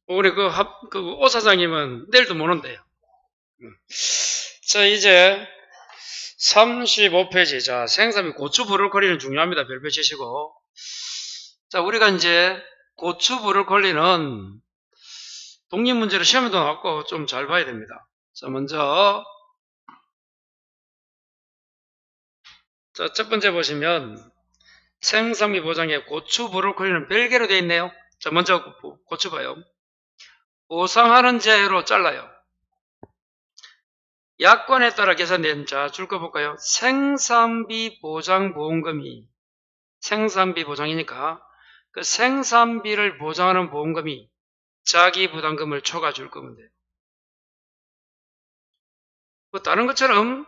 우리 오 사장님은 내일도 못 온대요. 자, 이제 35페이지. 자, 생삼이 고추 브로콜리는 중요합니다. 별표 치시고. 자, 우리가 이제 고추 브로콜리는 독립문제로 시험에도 나왔고 좀 잘 봐야 됩니다. 자, 먼저 자, 첫 번째 보시면 생삼이 보장에 고추 브로콜리는 별개로 되어 있네요. 자, 먼저 고추 봐요. 보상하는 제로 잘라요. 약관에 따라 계산된, 자, 줄 거 볼까요? 생산비 보장보험금이, 생산비 보장이니까 그 생산비를 보장하는 보험금이 자기 부담금을 초과 줄 거면 돼요. 뭐 다른 것처럼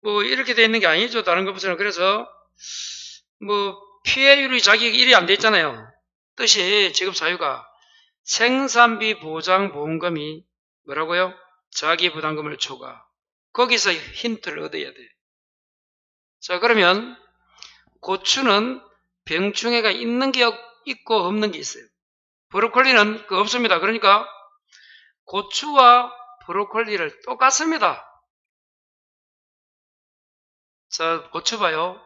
뭐 이렇게 돼 있는 게 아니죠. 다른 것처럼. 그래서 뭐 피해율이 자기 1이 안 돼 있잖아요. 뜻이 지급 사유가 생산비 보장보험금이 뭐라고요? 자기 부담금을 초과. 거기서 힌트를 얻어야 돼. 자, 그러면 고추는 병충해가 있는 게 있고 없는 게 있어요. 브로콜리는 없습니다. 그러니까 고추와 브로콜리를 똑같습니다. 자, 고추 봐요.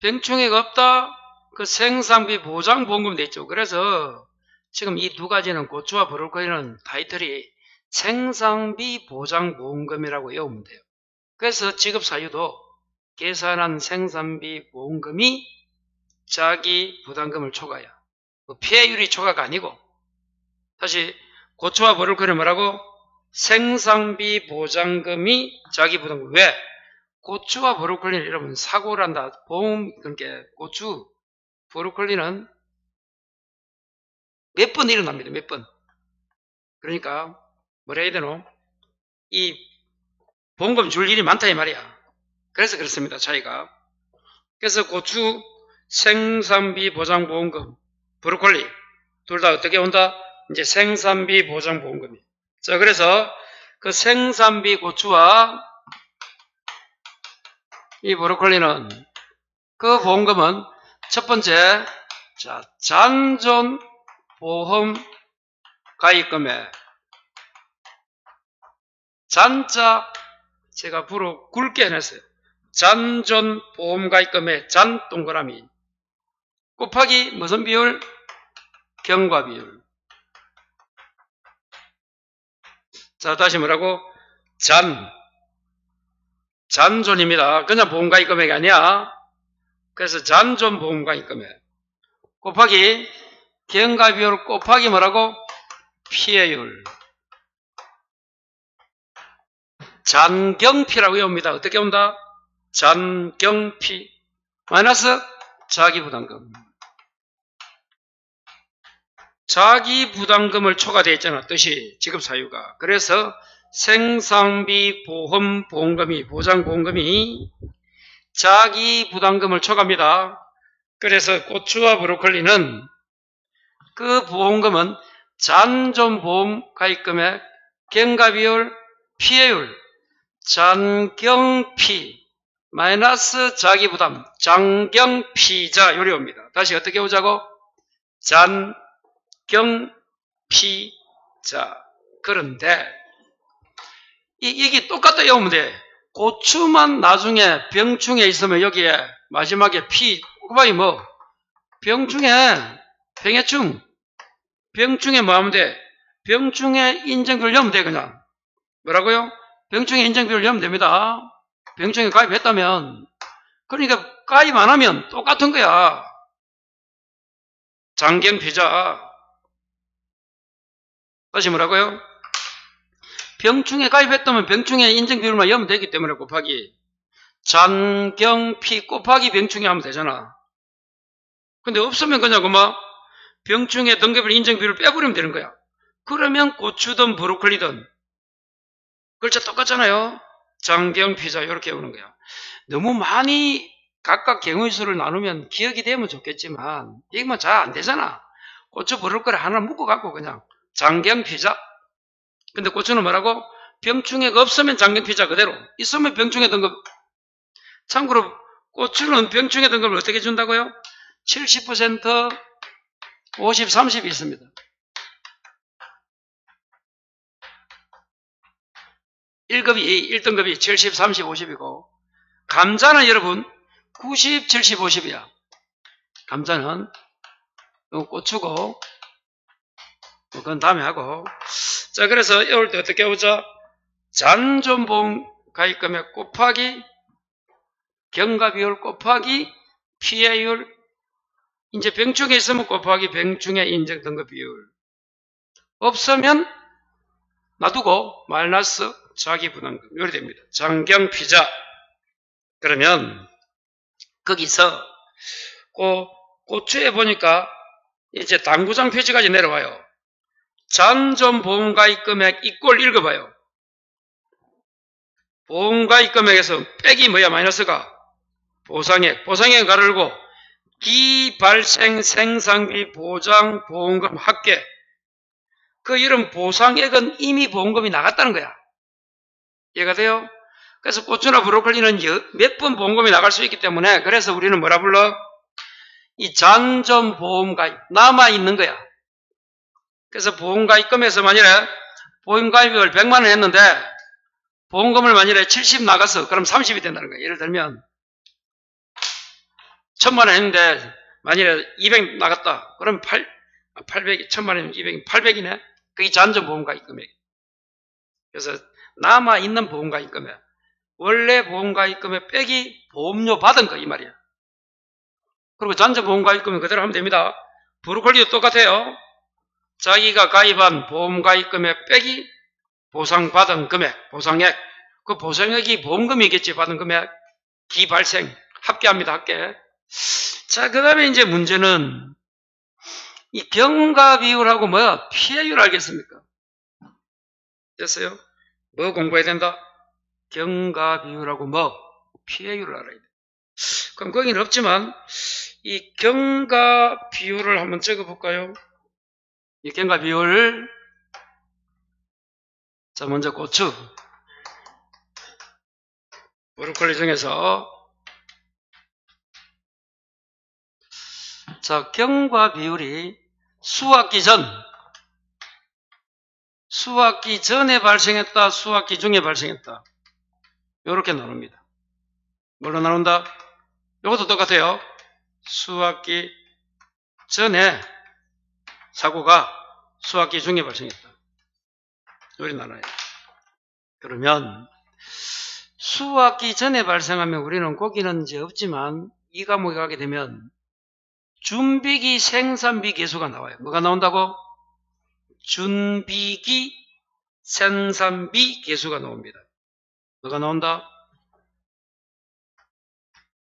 병충해가 없다. 그 생산비 보장보험금 돼 있죠. 그래서 지금 이 두 가지는 고추와 브로콜리는 타이틀이 생산비 보장보험금이라고 외우면 돼요. 그래서 지급사유도 계산한 생산비 보험금이 자기 부담금을 초과야. 피해율이 초과가 아니고. 다시 고추와 브로콜리는 뭐라고? 생산비 보장금이 자기 부담금. 왜? 고추와 브로콜리는 여러분 사고를 한다. 보험, 그러니까 고추, 브로콜리는 몇 번 일어납니다. 몇 번. 그러니까 뭐라 해야 되노? 이 보험금 줄 일이 많다 이 말이야. 그래서 그렇습니다. 차이가. 그래서 고추 생산비 보장보험금, 브로콜리 둘 다 어떻게 온다? 이제 생산비 보장보험금이. 자, 그래서 그 생산비 고추와 이 브로콜리는 그 보험금은 첫 번째, 자, 잔존 보험 가입금액. 잔자 제가 부로 굵게 해놨어요. 잔존 보험 가입금액 잔 동그라미 곱하기 무슨 비율? 경과 비율. 자, 다시 뭐라고? 잔존입니다. 그냥 보험 가입금액이 아니야. 그래서 잔존 보험 가입금액 곱하기 경과 비율 곱하기 뭐라고? 피해율. 잔경피라고 외웁니다. 어떻게 온다? 잔경피 마이너스 자기부담금. 자기부담금을 초과되어 있잖아. 뜻이 지급사유가. 그래서 생산비 보험금이 보장보험금이 자기부담금을 초과합니다. 그래서 고추와 브로콜리는 그 보험금은 잔존보험 가입금액 경과비율 피해율 잔경피 마이너스 자기부담 잔경피자 요리옵니다. 다시 어떻게 오자고? 잔경피자. 그런데 이게 똑같다 외우면 돼. 고추만 나중에 병충해 있으면 여기에 마지막에 피 곱하기 뭐? 병충해 병해충 병충해 뭐 하면 돼? 병충해 인정비율 넣으면 돼. 그냥 뭐라고요? 병충해 인정비율 넣으면 됩니다. 병충해 가입했다면. 그러니까 가입 안 하면 똑같은 거야. 잔경피자. 다시 뭐라고요? 병충해 가입했다면 병충해 인정비율만 넣으면 되기 때문에 곱하기 잔경피 곱하기 병충해 하면 되잖아. 근데 없으면 그냥 그만 병충해 등급을 인정비율을 빼버리면 되는 거야. 그러면 고추든 브로콜리든 글자 똑같잖아요. 잔경피자 이렇게 오는 거야. 너무 많이 각각 경우의 수를 나누면 기억이 되면 좋겠지만 이건 잘 안 되잖아. 고추 브로콜리 하나 묶어갖고 그냥 잔경피자. 근데 고추는 뭐라고? 병충해가 없으면 장경피자 그대로, 있으면 병충해 등급. 참고로 고추는 병충해 등급을 어떻게 준다고요? 70%, 50, 30이 있습니다. 일등급이 70, 30, 50이고 감자는 여러분 90, 70, 50이야. 감자는 고추고 그건 다음에 하고. 자, 그래서 외울 때 어떻게 외우자? 잔존보험 가입금액 곱하기 경과비율 곱하기 피해율, 이제 병충해 있으면 곱하기 병충해 인정 등급 비율, 없으면 놔두고 마이너스 자기부담금. 이렇게 됩니다. 장경피자. 그러면 거기서 고추에 보니까 이제 당구장 표지까지 내려와요. 잔존보험가입금액 이꼴 읽어봐요. 보험가입금액에서 빼기 뭐야? 마이너스가 보상액. 보상액 가르고 기발생 생산비 보장 보험금 합계. 그 이런 보상액은 이미 보험금이 나갔다는 거야. 이해가 돼요? 그래서 고추나 브로콜리는 몇 번 보험금이 나갈 수 있기 때문에, 그래서 우리는 뭐라 불러? 이 잔존보험가입 남아있는 거야. 그래서 보험가입금에서 만일에 보험가입을 100만원 했는데 보험금을 만일에 70 나가서 그럼 30이 된다는 거야. 예를 들면 1000만원 했는데 만일에 200 나갔다. 그럼 800, 1000만원이면 200, 800이네. 그게 잔존보험가입금액. 그래서 남아있는 보험가입금액. 원래 보험가입금액 빼기 보험료 받은 거 이 말이야. 그리고 잔존보험가입금액 그대로 하면 됩니다. 브로콜리도 똑같아요. 자기가 가입한 보험가입금액 빼기 보상받은 금액, 보상액. 그 보상액이 보험금이겠지, 받은 금액. 기발생. 합계합니다, 합계. 자, 그 다음에 이제 문제는 이 경과비율하고 뭐야? 피해율 알겠습니까? 됐어요? 뭐 공부해야 된다? 경과비율하고 뭐? 피해율을 알아야 돼. 그럼 거기는 없지만 이 경과비율을 한번 적어볼까요? 이 경과비율. 자, 먼저 고추. 브로콜리 중에서 자, 경과비율이 수확기 전에 발생했다, 수확기 중에 발생했다. 이렇게 나눕니다. 뭘로 나눈다? 이것도 똑같아요. 수확기 전에 사고가 수확기 중에 발생했다. 이렇게 나눠요. 그러면 수확기 전에 발생하면 우리는 고기는 이제 없지만 이 과목에 가게 되면 준비기 생산비 계수가 나와요. 뭐가 나온다고? 준비기 생산비 계수가 나옵니다. 뭐가 나온다?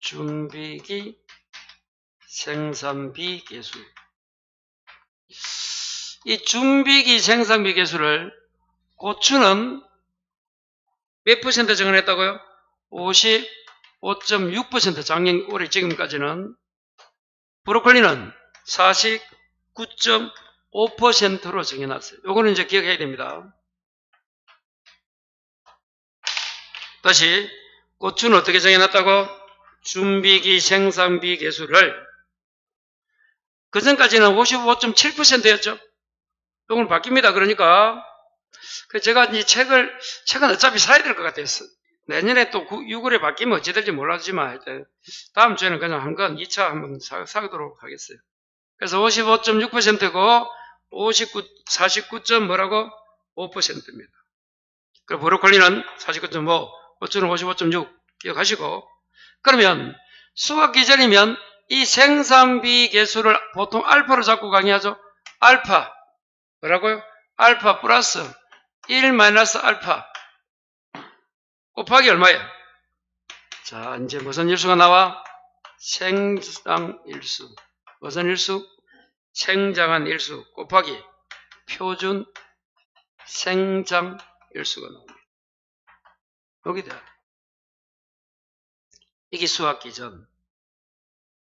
준비기 생산비 계수. 이 준비기 생산비 계수를 고추는 몇 퍼센트 정언했다고요? 55.6% 작년 올해 지금까지는. 브로콜리는 49.5%로 정해놨어요. 요거는 이제 기억해야 됩니다. 다시 고추는 어떻게 정해놨다고? 준비기 생산비 계수를 그전까지는 55.7%였죠. 요건 바뀝니다. 그러니까 제가 이 책은 어차피 사야 될 것 같아요. 내년에 또 6월에 바뀌면 어찌 될지 몰라지만 다음 주에는 그냥 한 건 2차 한번 사도록 하겠어요. 그래서 55.6%고 49 뭐라고? 5%입니다. 그리고 브로콜리는 49.5, 고추는 55.6 기억하시고. 그러면 수확기 전이면 이 생산비 계수를 보통 알파로 잡고 강의하죠. 알파 뭐라고요? 알파 플러스 1 마이너스 알파 곱하기 얼마예요? 자, 이제 무슨 일수가 나와? 생장일수. 무슨 일수? 생장한 일수 곱하기 표준 생장일수가 나옵니다. 여기다. 이게 수확기 전.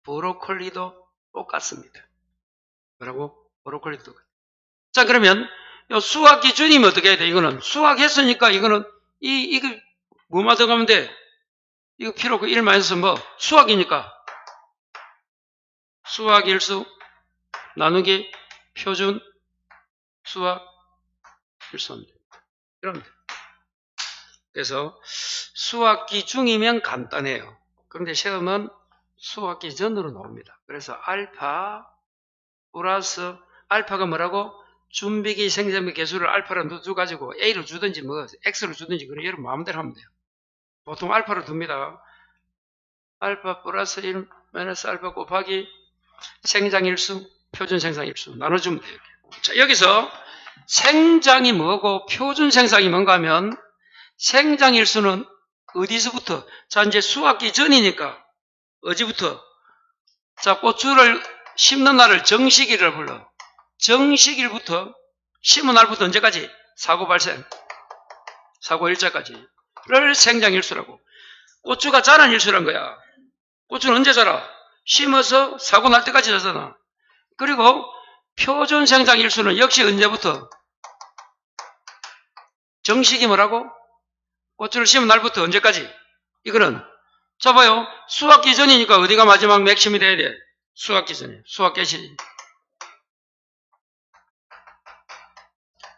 브로콜리도 똑같습니다. 뭐라고? 브로콜리도 똑같아요. 자, 그러면 요 수학 기준이면 어떻게 해야 돼? 이거는 수학했으니까 이거는 이거 뭐만 들어가면 돼? 이거 필요 없고 1 마이너스 뭐 수학이니까 수학 일수 나누기 표준 수학 일수하면 돼. 이러면 돼. 그래서 수학기 중이면 간단해요. 그런데 시험은 수학기 전으로 나옵니다. 그래서 알파 플러스 알파가 뭐라고? 준비기 생성비 개수를 알파로 두가지고 A로 주든지 뭐 X로 주든지 그래 여러분 마음대로 하면 돼요. 보통 알파로 둡니다. 알파 플러스 1 마이너스 알파 곱하기 생장일수 표준 생장일수 나눠주면 돼요. 자, 여기서 생장이 뭐고 표준 생장이 뭔가 하면 생장일수는 어디서부터? 자, 이제 수학기 전이니까 어디부터? 자, 고추를 심는 날을 정식일을 불러. 정식일부터 심은 날부터 언제까지? 사고 발생. 사고 일자까지를 생장일수라고. 고추가 자란 일수란 거야. 고추는 언제 자라? 심어서 사고 날 때까지 자잖아. 그리고 표준 생장일수는 역시 언제부터? 정식이 뭐라고? 고추를 심은 날부터 언제까지? 이거는 자 봐요. 수학기 전이니까 어디가 마지막 맥심이 돼야 돼? 수학기 전에. 수학 개시.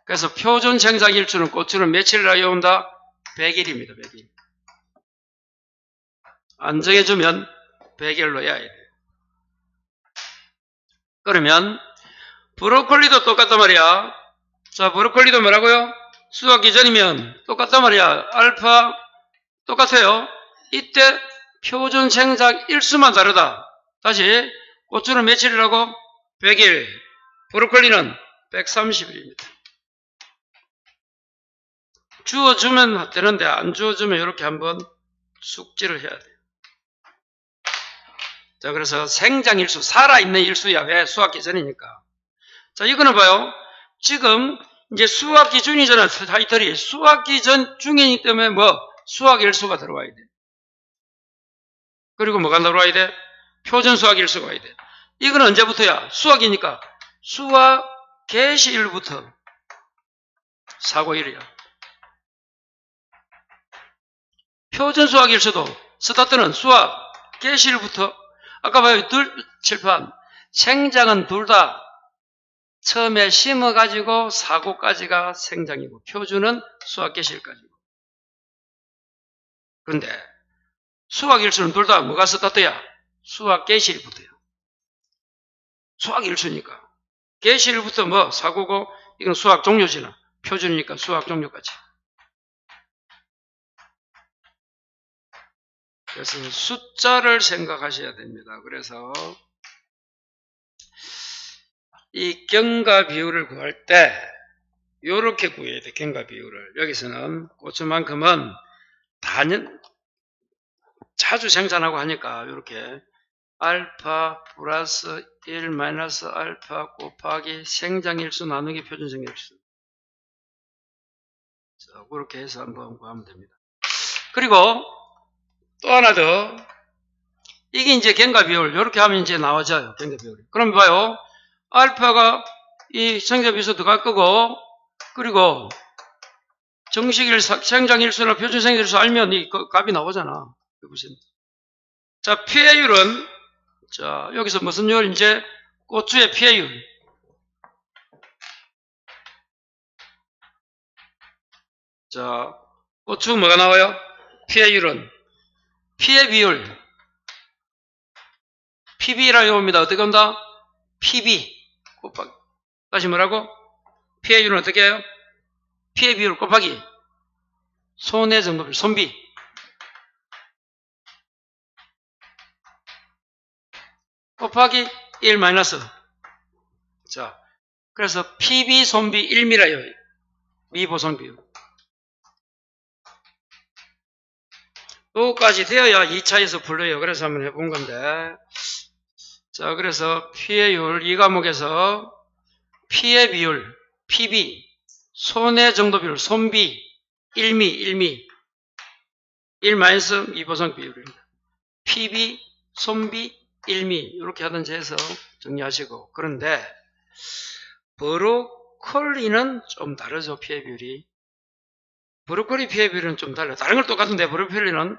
그래서 표준 생장일수는 고추는 며칠을 해온다? 100일입니다. 100일. 안 정해주면 100일로 해야 돼. 그러면 브로콜리도 똑같단 말이야. 자, 브로콜리도 뭐라고요? 수학기 전이면 똑같단 말이야. 알파 똑같아요. 이때 표준 생장 일수만 다르다. 다시 고추는 며칠이라고? 100일. 브로콜리는 130일입니다. 주어주면 되는데 안 주어주면 이렇게 한번 숙지를 해야 돼. 자, 그래서 생장일수, 살아있는 일수야. 왜? 수학기 전이니까. 자, 이거는 봐요. 지금 이제 수학기 중이잖아. 타이틀이. 수학기 전 중이기 때문에 뭐? 수학일수가 들어와야 돼. 그리고 뭐가 들어와야 돼? 표준 수학일수가 와야 돼. 이건 언제부터야? 수학이니까. 수학 개시일부터 사고일이야. 표준 수학일수도 스타트는 수학 개시일부터 아까 봐요. 칠판. 생장은 둘 다 처음에 심어가지고 사고까지가 생장이고 표준은 수학 개시일까지고. 그런데 수학일수는 둘 다 뭐가 스타트야? 수학 개시일부터야. 수학일수니까. 개시일부터 뭐 사고고 이건 수학 종료지나 표준이니까 수학 종료까지. 그래서 숫자를 생각하셔야 됩니다. 그래서 이 경과 비율을 구할 때 이렇게 구해야 돼. 경과 비율을. 여기서는 고추만큼은 단연 자주 생산하고 하니까 이렇게 알파 플러스 1 마이너스 알파 곱하기 생장일수 나누기 표준생일수. 자, 그렇게 해서 한번 구하면 됩니다. 그리고 또 하나 더. 이게 이제 경과 비율. 이렇게 하면 이제 나와져요. 경과 비율이. 그럼 봐요. 알파가 이 생장일수 들어갈 거고, 그리고 정식일, 생장일수나 표준생일수 알면 이 값이 나오잖아. 보시면. 자, 피해율은, 자, 여기서 무슨 율? 이제 고추의 피해율. 자, 고추 뭐가 나와요? 피해율은 피해 비율. PB라고 합니다. 어떻게 한다? PB. 곱하기. 다시 뭐라고? 피해율은 어떻게 해요? 피해 비율 곱하기. 손해 정도별, 손비. 곱하기 1 마이너스. 자, 그래서 PB 손비 1미라요. 미보선 비율. 요까지 되어야 2차에서 풀려요. 그래서 한번 해본 건데. 자, 그래서 피해율 이 과목에서 피해 비율, PB, 손해 정도 비율, 손비, 1미, 1 마이너스 미보선 비율입니다. PB, 손비, 1미 이렇게 하든지 해서 정리하시고. 그런데 브로콜리는 좀 다르죠, 피해 비율이. 브로콜리 피해 비율은 좀 달라요. 다른 건 똑같은데, 브로콜리는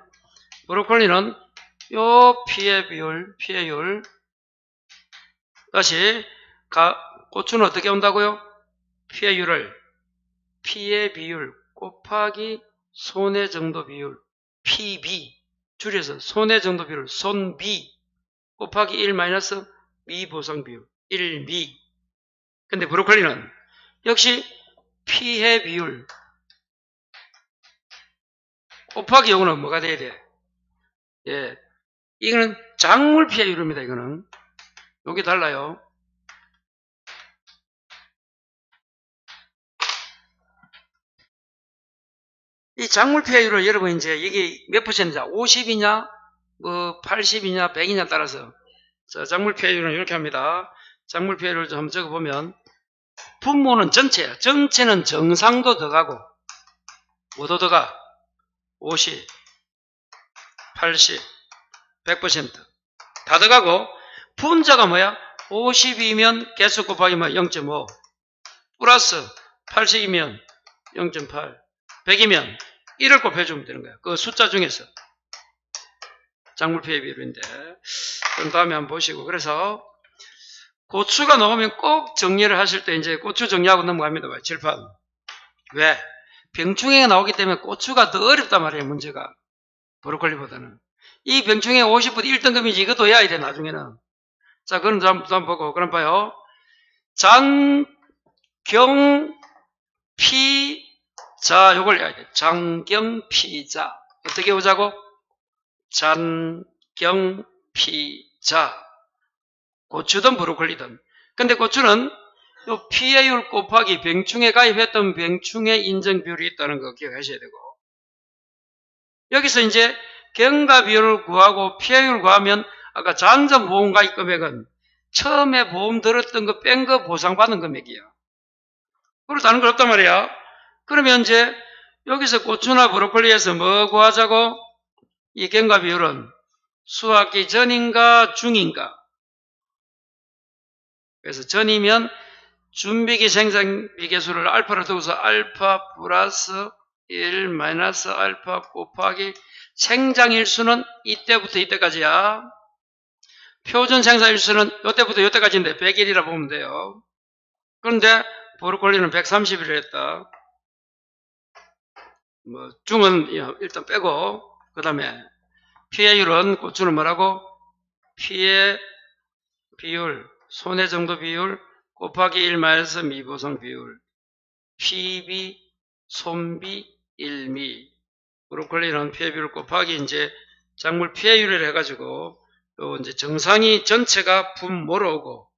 요 피해율. 다시, 고추는 어떻게 온다고요? 피해 비율 곱하기 손해 정도 비율, PB. 줄여서 손해 정도 비율, 손비. 곱하기 1 마이너스 미 보상 비율, 1미. 근데 브로콜리는 역시 피해 비율 곱하기 요거는 뭐가 돼야 돼? 예. 이거는 작물 피해율입니다, 이거는. 요게 달라요. 이 작물 피해율을 여러분 이제 이게 몇 퍼센트냐? 50이냐? 뭐 80이냐? 100이냐 따라서. 자, 작물 피해율은 이렇게 합니다. 작물 피해율을 좀 한번 적어보면 분모는 전체야. 전체는 정상도 더가고 뭐도 더가? 50, 80, 100% 다 더가고 분자가 뭐야? 50이면 개수 곱하기 뭐 0.5 플러스 80이면 0.8 100이면 1을 곱해주면 되는 거야. 그 숫자 중에서 작물 피해 비율인데 그럼 다음에 한번 보시고 그래서 고추가 나오면 꼭 정리를 하실 때 이제 고추 정리하고 넘어갑니다. 칠판. 왜? 병충해가 나오기 때문에 고추가 더 어렵단 말이에요. 문제가. 브로콜리보다는. 이 병충해 50부터 1등급이지 이것도 외워야 돼 나중에는. 자 그럼 한번 보고 그럼 봐요. 장경피자 요걸 외워야 돼. 장경피자 어떻게 오자고? 장경피자 고추든 브로콜리든. 근데 고추는 요 피해율 곱하기 병충해 가입했던 병충해 인정 비율이 있다는 거 기억하셔야 되고. 여기서 이제 경과 비율을 구하고 피해율을 구하면 아까 잔존 보험 가입 금액은 처음에 보험 들었던 거 뺀 거 보상받는 금액이야. 그리고 다른 거 없단 말이야. 그러면 이제 여기서 고추나 브로콜리에서 뭐 구하자고? 이 경과 비율은 수확기 전인가 중인가? 그래서 전이면 준비기 생산비 개수를 알파로 두고서 알파 플러스 1 마이너스 알파 곱하기 생장일수는 이때부터 이때까지야. 표준 생산일수는 이때부터 이때까지인데 100일이라 보면 돼요. 그런데 브로콜리는 130일을 했다. 뭐 중은 일단 빼고 그 다음에 피해율은 고추는 뭐라고? 피해 비율 손해 정도 비율 곱하기 1 마이너스 미보상 비율 PB 손비 1미. 브로콜리는 피해 비율 곱하기 이제 작물 피해율을 해가지고 요 이제 정상이 전체가 분모로 오고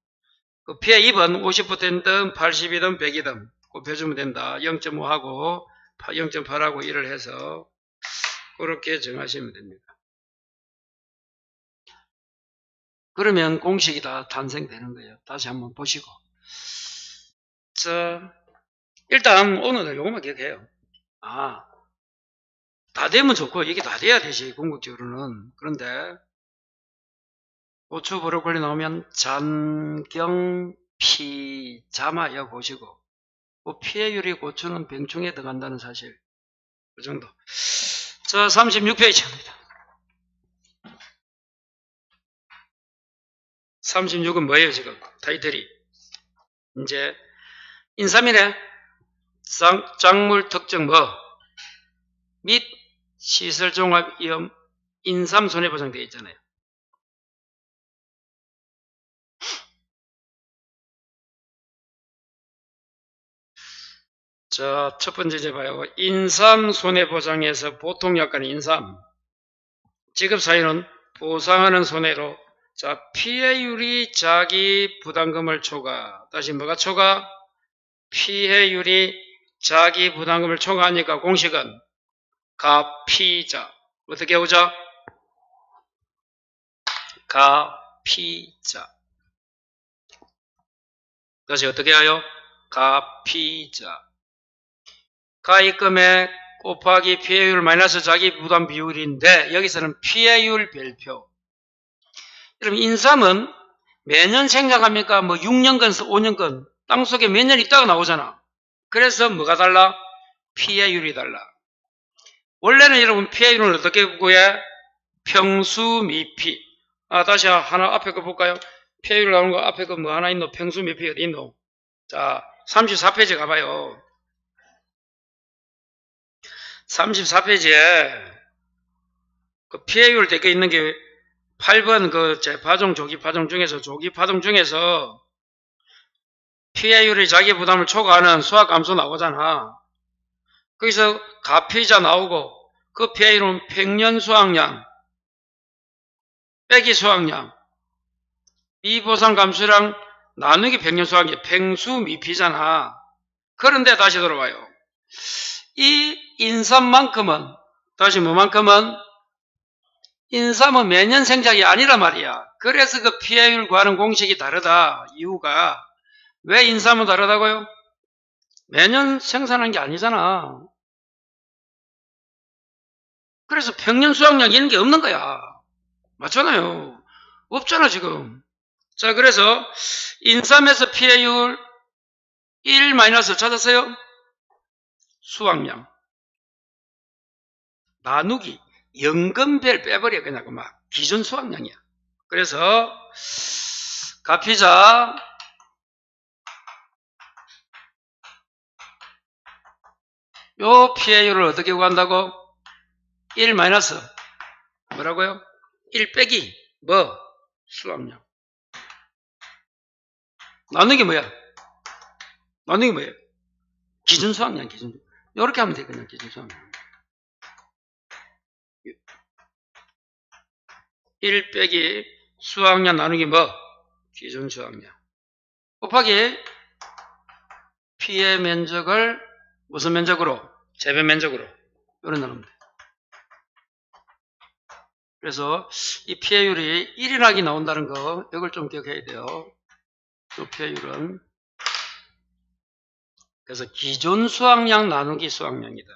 그 피해 2번 50%든 80이든 100이든 곱해주면 된다. 0.5하고 0.8하고 1을 해서 그렇게 정하시면 됩니다. 그러면 공식이 다 탄생되는 거예요. 다시 한번 보시고. 자, 일단 오늘은 요것만 기억해요. 다 되면 좋고 이게 다 돼야 되지 궁극적으로는. 그런데 고추 브로콜리 나오면 잔경피자마 여 보시고 뭐 피해율이 고추는 병충해 들어간다는 사실 그 정도. 자 36페이지입니다. 36은 뭐예요 지금 타이틀이? 이제 인삼이네. 작물 특정 및 시설종합위험 인삼 손해보상 되어 있잖아요. 자, 첫 번째 이제 봐요. 인삼 손해보상에서 보통 약관의 인삼 지급 사유는 보상하는 손해로 자 피해율이 자기 부담금을 초과. 다시 뭐가 초과? 피해율이 자기 부담금을 초과하니까 공식은 가피자. 어떻게 오죠? 가피자. 다시 어떻게 해요? 가피자. 가입금액 곱하기 피해율 마이너스 자기 부담 비율인데 여기서는 피해율 별표. 여러분 인삼은 매년 생각합니까? 뭐 6년근, 5년근 땅속에 몇 년 있다가 나오잖아. 그래서 뭐가 달라? 피해율이 달라. 원래는 여러분 피해율을 어떻게 구해? 평수 미피. 다시 하나 앞에 거 볼까요? 피해율 나오는 거 앞에 거 뭐 하나 있노? 평수 미피 어디 있노? 자, 34페이지 가봐요. 34페이지에 그 피해율 되게 있는 게 8번 그 재파종 조기파종 중에서 조기파종 중에서 피해율이 자기 부담을 초과하는 수학 감소 나오잖아. 거기서 가피자 나오고 그 피해율은 평년 수확량 빼기 수확량 미보상 감수량 나누기 평년 수확량 평수 미피잖아. 그런데 다시 돌아와요. 이 인삼만큼은 다시 뭐만큼은 인삼은 매년 생장이 아니란 말이야. 그래서 그 피해율 구하는 공식이 다르다. 이유가 왜 인삼은 다르다고요? 매년 생산한 게 아니잖아. 그래서 평년 수확량 이런 게 없는 거야. 맞잖아요. 없잖아 지금. 자, 그래서 인삼에서 피해율 1 마이너스 찾았어요? 수확량 나누기 연금별 빼버려. 그냥 막 기준 수확량이야. 그래서 가피자 요 피해율을 어떻게 구한다고? 1 마이너스 뭐라고요? 1 빼기 뭐? 수확량 나누기 뭐야? 나누기 뭐예요? 기준 수확량 기준. 요렇게 하면 되거든요. 기준 수확량 1 빼기 수확량 나누기 뭐? 기준 수확량 곱하기 피해 면적을 무슨 면적으로? 재배 면적으로. 요런 나누면 돼. 그래서 이 피해율이 1이라기 나온다는 거 이걸 좀 기억해야 돼요. 이 피해율은 그래서 기존 수확량 나누기 수확량이다.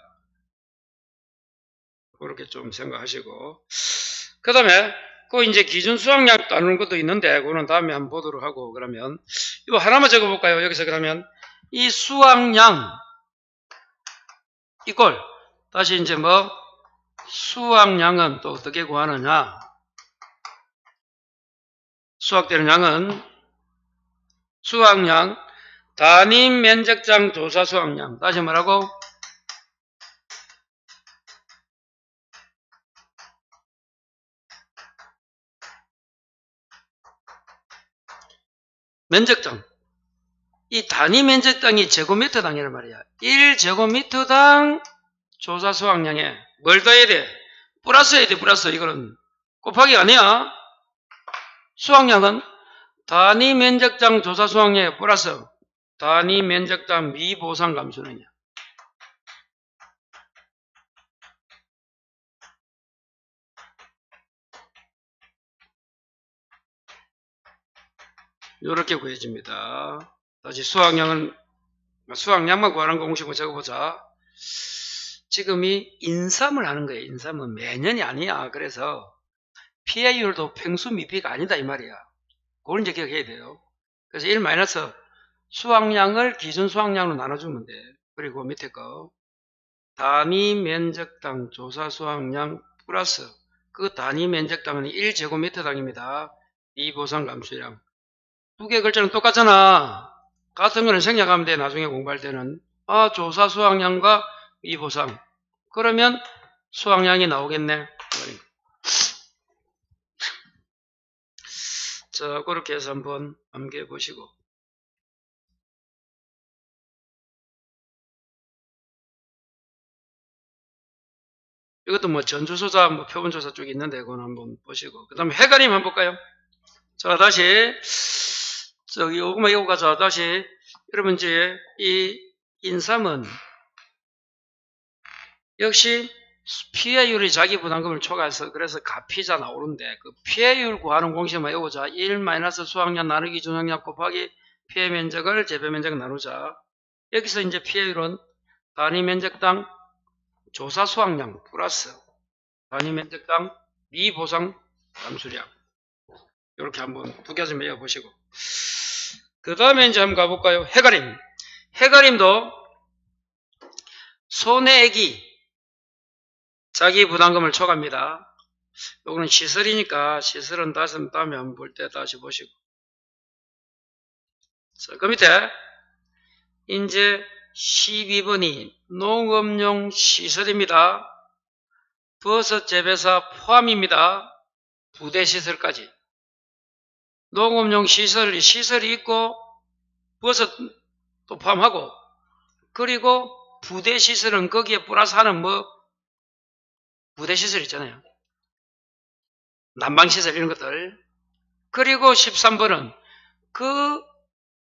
그렇게 좀 생각하시고 그 다음에 그 이제 기준 수확량 나누는 것도 있는데 그거는 다음에 한번 보도록 하고 그러면 이거 하나만 적어볼까요? 여기서 그러면 이 수확량 이걸 다시 이제 뭐 수확량은 또 어떻게 구하느냐? 수확되는 양은 수확량 단위 면적장 조사 수확량. 다시 뭐라고? 면적장. 이 단위 면적장이 제곱미터당이란 말이야. 1제곱미터당 조사 수확량에 뭘 더해야 돼? 플러스 해야 돼. 플러스. 이거는 곱하기가 아니야. 수확량은 단위 면적장 조사 수확량에 플러스 단위 면적장 미보상 감소는요. 이렇게 구해집니다. 다시 수확량만 구하는 공식을 적어보자. 지금이 인삼을 하는 거예요. 인삼은 매년이 아니야. 그래서 피해율도 평수 미피가 아니다 이 말이야. 그걸 이제 기억해야 돼요. 그래서 1 마이너스 수확량을 기준 수확량으로 나눠주면 돼. 그리고 밑에 거 단위 면적당 조사 수확량 플러스 그 단위 면적당은 1제곱미터당입니다. 이 보상 감수량. 두 개 글자는 똑같잖아. 같은 거는 생략하면 돼. 나중에 공부할 때는. 조사 수확량과 이 보상. 그러면 수확량이 나오겠네. 자, 그렇게 해서 한번 암기해 보시고. 이것도 뭐 전주조사, 뭐 표본조사 쪽이 있는데, 그건 한번 보시고. 그 다음에 해가림 한번 볼까요? 자, 다시, 요거만 이거 가자. 다시, 여러분 이제, 이 인삼은, 역시, 피해율이 자기 부담금을 초과해서, 그래서 가피자 나오는데, 그 피해율 구하는 공식만 외우자. 1 마이너스 수확량 나누기 준확량 곱하기 피해 면적을 재배 면적 나누자. 여기서 이제 피해율은 단위 면적당 조사 수확량 플러스 단위 면적당 미보상 감수량. 이렇게 한번 두 개 좀 외워보시고. 그 다음에 이제 한번 가볼까요? 해가림. 해가림도 손해액이 자기 부담금을 초과합니다. 요거는 시설이니까 시설은 다음에 한번 볼 때 다시 보시고. 자, 그 밑에 이제 12번이 농업용 시설입니다. 버섯 재배사 포함입니다. 부대시설까지. 농업용 시설이 있고 버섯도 포함하고, 그리고 부대시설은 거기에 플러스하는 부대시설 있잖아요. 난방시설 이런 것들. 그리고 13번은 그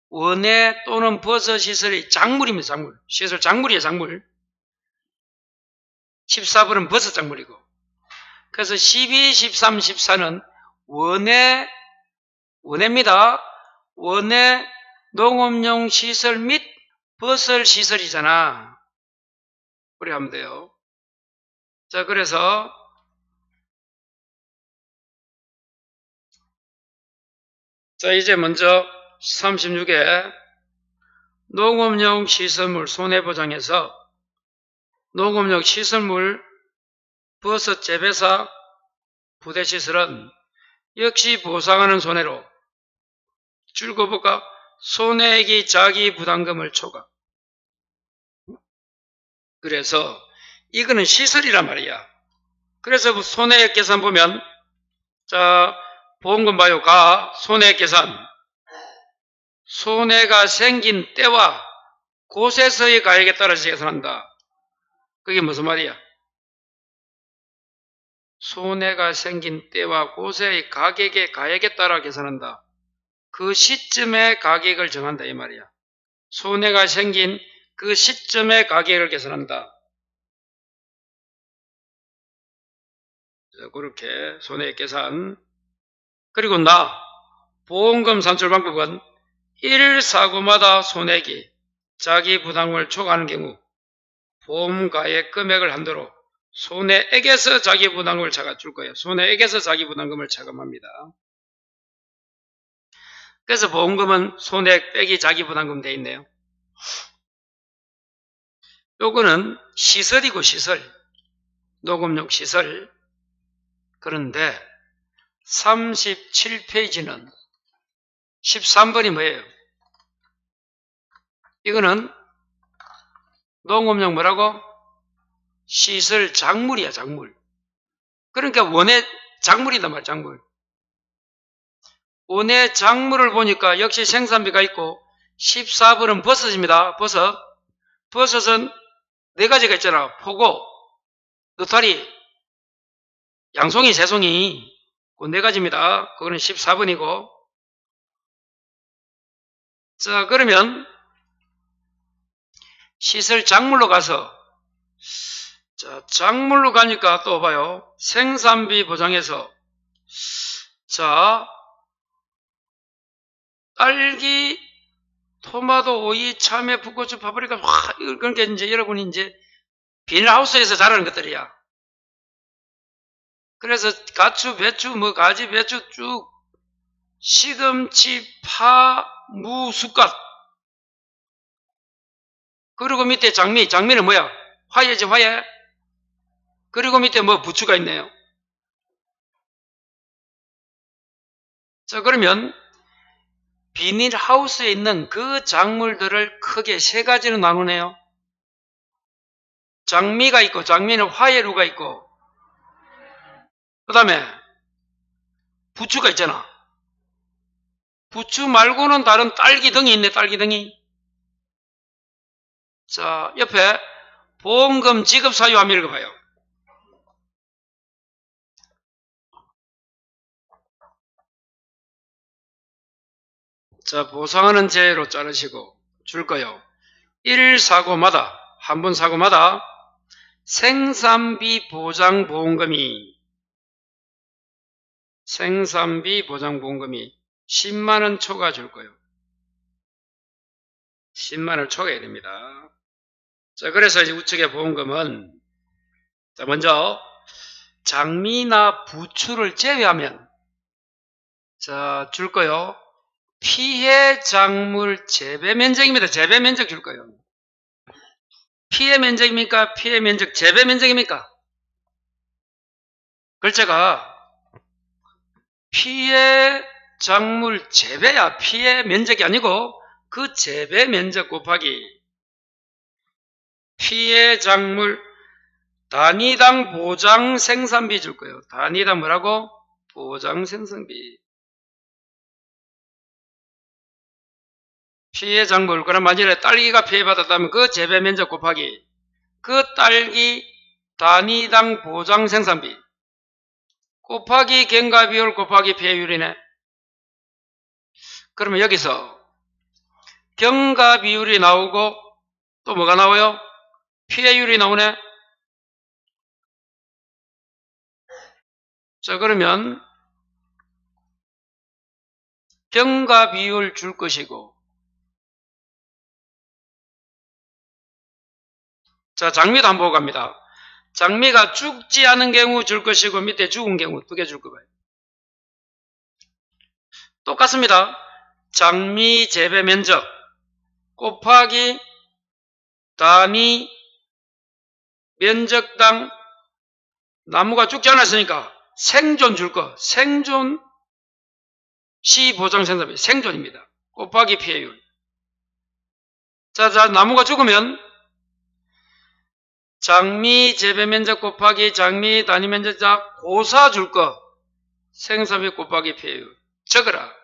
원예 또는 버섯시설의 작물입니다. 작물. 시설 작물이에요. 작물. 14번은 버섯 작물이고. 그래서 12, 13, 14는 원예입니다. 원예 농업용 시설 및 버섯 시설이잖아. 그래 하면 돼요. 자, 그래서 자, 이제 먼저 36에 농업용 시설물 손해보장에서 농업용 시설물 버섯 재배사 부대시설은 역시 보상하는 손해로 줄거볼까? 손해액이 자기 부담금을 초과. 그래서 이거는 시설이란 말이야. 그래서 손해액 계산 보면, 자, 보험금 봐요. 손해액 계산. 손해가 생긴 때와 곳에서의 가액에 따라서 계산한다. 그게 무슨 말이야? 손해가 생긴 때와 곳의 가액에 따라 계산한다. 그 시점의 가격을 정한다 이 말이야. 손해가 생긴 그 시점의 가격을 계산한다. 그렇게 손해액 계산. 그리고 보험금 산출 방법은 1사고마다 손해액이 자기 부담금을 초과하는 경우 보험가액 금액을 한도로 손해액에서 자기 부담금을 차감줄 거예요. 손해액에서 자기 부담금을 차감합니다. 그래서 보험금은 손해액 빼기 자기 부담금 돼 있네요. 요거는 시설이고 시설. 녹음용 시설. 그런데 37페이지는 13번이 뭐예요? 이거는 농업용 뭐라고? 시설 작물이야, 작물. 그러니까 원예 작물이단 말이야, 작물. 원예 작물을 보니까 역시 생산비가 있고 14번은 버섯입니다. 버섯은 네 가지가 있잖아. 포고, 느타리, 양송이, 새송이. 그 네 가지입니다. 그거는 14번이고. 자, 그러면 시설 작물로 가서, 자, 작물로 가니까 또 봐요. 생산비 보장에서, 자, 딸기, 토마토, 오이, 참외, 풋고추, 파프리카, 그러니까 이제 여러분이 이제 비닐하우스에서 자라는 것들이야. 그래서 가추, 배추, 가지, 배추 쭉, 시금치, 파, 무, 쑥갓. 그리고 밑에 장미는 뭐야? 화예지, 화예. 그리고 밑에 부추가 있네요. 자, 그러면 비닐하우스에 있는 그 작물들을 크게 세 가지로 나누네요. 장미가 있고, 장미는 화예류가 있고, 그 다음에 부추가 있잖아. 부추 말고는 다른 딸기등이 있네, 딸기등이. 자, 옆에 보험금 지급 사유 한번 읽어봐요. 자, 보상하는 제로 자르시고 줄 거요. 1사고마다, 한 번 사고마다 생산비 보장보험금이 10만원 초과 줄 거예요. 10만원 초과해야 됩니다. 자, 그래서 이제 우측의 보험금은, 자, 먼저 장미나 부추를 제외하면, 자, 줄 거요. 피해 작물 재배 면적입니다. 재배 면적 줄 거예요. 피해 면적입니까? 피해 면적 재배 면적입니까? 글자가 피해 작물 재배야. 피해 면적이 아니고 그 재배 면적 곱하기 피해 작물 단위당 보장 생산비 줄 거예요. 단위당 뭐라고? 보장 생산비. 피해 작물, 그럼 만약에 딸기가 피해받았다면 그 재배 면적 곱하기 그 딸기 단위당 보장 생산비 곱하기 경과 비율 곱하기 피해율이네. 그러면 여기서 경과 비율이 나오고 또 뭐가 나와요? 피해율이 나오네. 자, 그러면 경과 비율 줄 것이고, 자, 장미도 한번 보고 갑니다. 장미가 죽지 않은 경우 줄 것이고 밑에 죽은 경우 두 개 줄 거예요. 똑같습니다. 장미 재배 면적 곱하기 단위 면적당 나무가 죽지 않았으니까 생존 줄 거. 생존 시 보장 생산비 생존입니다. 곱하기 피해율. 자, 나무가 죽으면 장미 재배 면적 곱하기 장미 단위 면적자 고사 줄 거. 생산비 곱하기 피해율. 적어라.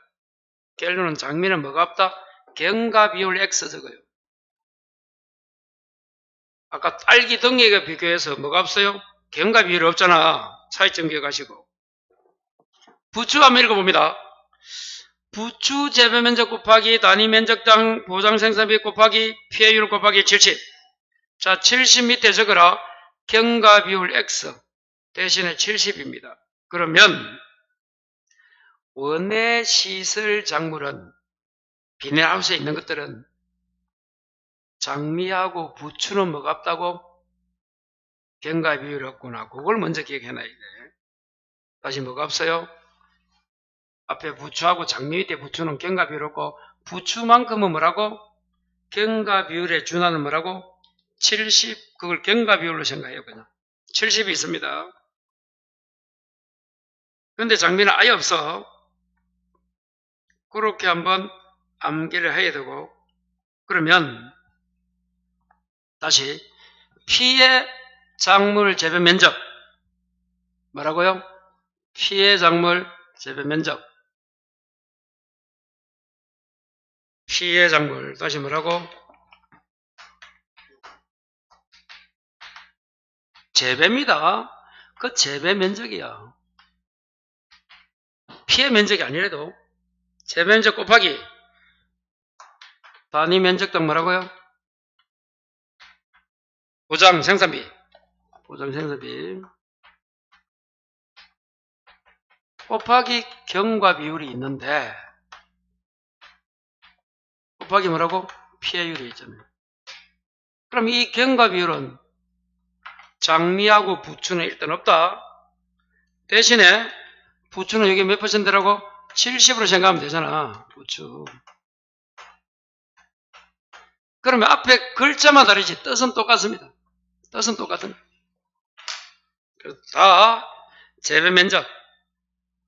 결론은 장미는 뭐가 없다? 경과 비율 X 적어요. 아까 딸기 등액에 비교해서 뭐가 없어요? 경과 비율이 없잖아. 차이점 기억하시고. 부추 한번 읽어봅니다. 부추 재배 면적 곱하기 단위 면적당 보장 생산비 곱하기 피해율 곱하기 70. 자, 70 밑에 적어라. 경과 비율 X 대신에 70입니다. 그러면 원예 시설 작물은 비닐하우스에 있는 것들은 장미하고 부추는 뭐가 없다고? 경과 비율이 없구나. 그걸 먼저 기억해놔야 돼. 다시 뭐가 없어요? 앞에 부추하고 장미 밑에 부추는 경과 비율 없고 부추만큼은 뭐라고? 경과 비율에 준하는 뭐라고? 70. 그걸 경과 비율로 생각해요. 그냥 70이 있습니다. 그런데 장미는 아예 없어. 그렇게 한번 암기를 해야 되고, 그러면 다시 피해 작물 재배 면적 뭐라고요? 피해 작물 재배 면적 피해 작물 다시 뭐라고? 재배입니다. 그 재배 면적이야. 피해 면적이 아니라도 재배 면적 곱하기 단위 면적당 뭐라고요? 보장 생산비 곱하기 경과 비율이 있는데 곱하기 뭐라고? 피해율이 있잖아요. 그럼 이 경과 비율은 장미하고 부추는 일단 없다. 대신에 부추는 여기 몇 퍼센트라고? 70으로 생각하면 되잖아. 부추. 그러면 앞에 글자만 다르지 뜻은 똑같습니다. 뜻은 똑같은. 다 재배 면적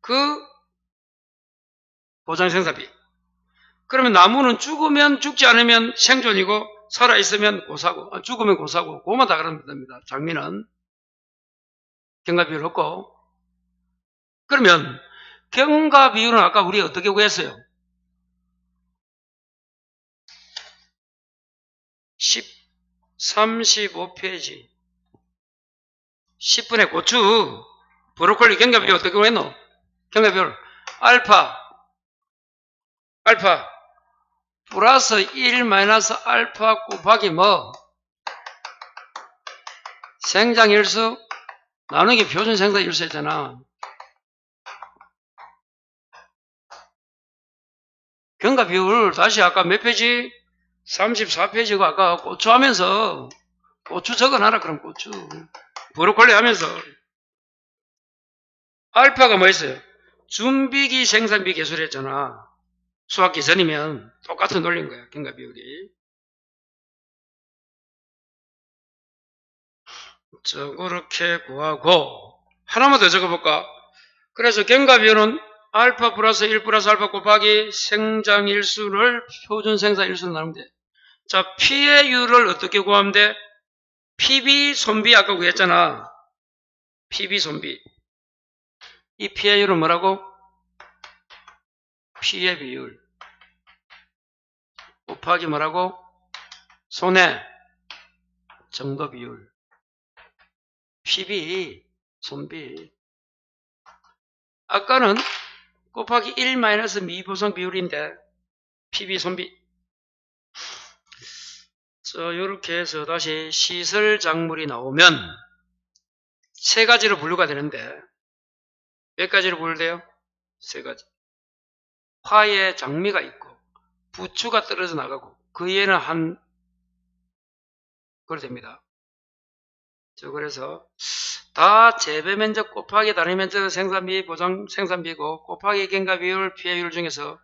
그 보장 생산비. 그러면 나무는 죽으면 죽지 않으면 생존이고 살아있으면 고사고 죽으면 고사고 그것만 다 그러면 됩니다. 장미는 경과 비율 없고. 그러면 경과 비율은 아까 우리 어떻게 구했어요? 35페이지 10분의 고추 브로콜리 경과 비율 어떻게 구했노? 경과 비율 알파 플러스 1 마이너스 알파 곱하기 뭐? 생장일수 나누기 표준 생산일수였잖아. 경과 비율 다시 아까 몇 페이지? 34페이지고 아까 고추 하면서 고추 적어놔라. 그럼 고추 브로콜리 하면서 알파가 뭐 있어요? 준비기 생산비 계수를 했잖아. 수학기 전이면 똑같은 논리인 거야, 경과 비율이. 자, 그렇게 구하고, 하나만 더 적어볼까? 그래서 경과 비율은 알파 플러스 1 플러스 알파 곱하기 생장일수를 표준 생산일수로 나누면 돼. 자, P의 율을 어떻게 구하면 돼? PB 손비 아까 구했잖아. PB 손비. 이 P의 율은 뭐라고? P의 비율. 곱하기 뭐라고? 손해. 정도 비율. PB 손비. 아까는 곱하기 1 마이너스 미보성 비율인데 PB 손비. 자, 요렇게 해서 다시 시설 작물이 나오면 세 가지로 분류가 되는데 몇 가지로 분류돼요? 세 가지. 화에 장미가 있고 부추가 떨어져 나가고 그 위에는 한 그렇게 됩니다. 자, 그래서 다 재배 면적 곱하기 단위 면적 생산비 보장 생산비고 곱하기 경과 비율 피해율 중에서